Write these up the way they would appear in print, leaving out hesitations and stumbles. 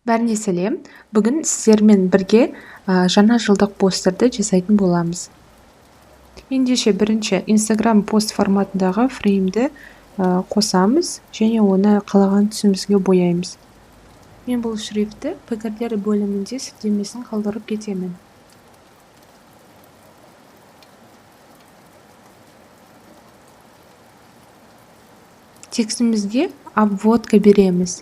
Бәріне сәлем. Бүгін сіздермен бірге жаңа жылдық постерді жасайтын боламыз. Ендеше бірінші Instagram пост форматындағы фреймді қосамыз және оны қалаған түсімізге бояймыз. Мен бұл шрифтті пікірлер бөлімінде сілтемесін қалдырып кетемін. Текстімізге обводка береміз.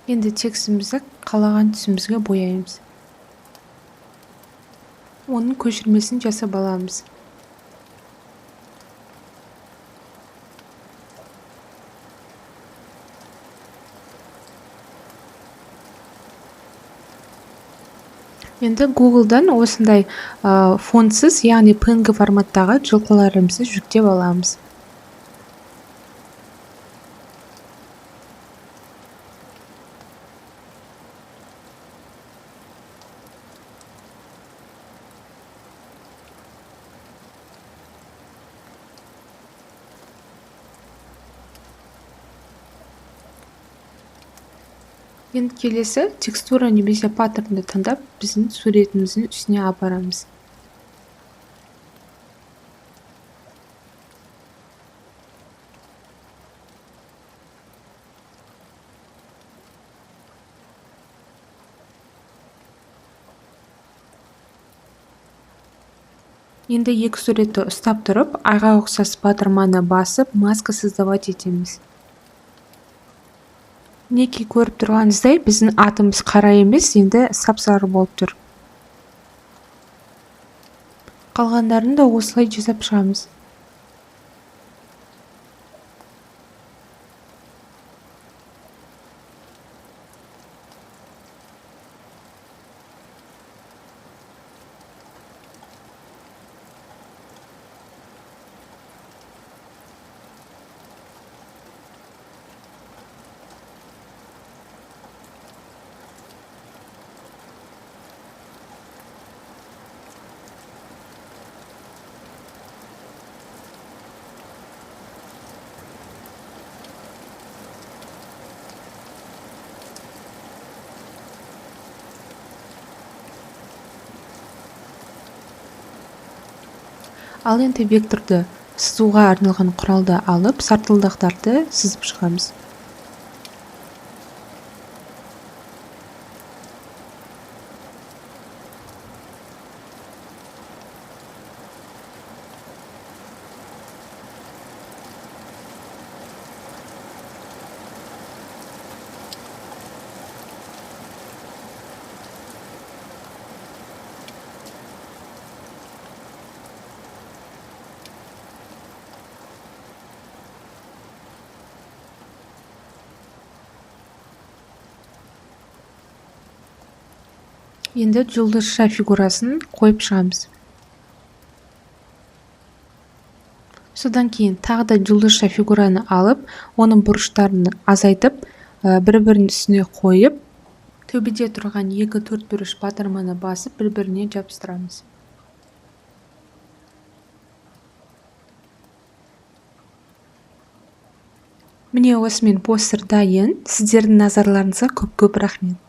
Енді текстімізді қалаған түсімізге бояймыз. Оның көшірмесін жасап аламыз. Енді Google'дан осындай фонтсыз, яғни PNG форматтағы жылқыларымызды жүктеп аламыз. Енді келесі текстура немесе паттернді таңдап, біздің суретіміздің үстіне апарамыз. Енді екі суретті ұстап тұрып, айға ұқсас батырманы басып, маска создавать етеміз. Неке көріп тұрғаныңыздай, біздің атымыз қара емес, енді сап-сары болып тұр. Қалғандарын да осылай жасап шығамыз. Ал енді векторды сызуға арналған құралды алып, сартылдақтарды сызып шығамыз. Енді жұлдызша фигурасын қойып шығамыз. Содан кейін тағы да жұлдызша фигураны алып, оның бұрыштарын азайтып, бір-бірінің үстіне қойып, төбеде тұрған екі төртбұрыш батырманы басып, бір-біріне жабыстырамыз. Міне осымен постер дайын. Сіздердің назарларыңызға көп рахмет.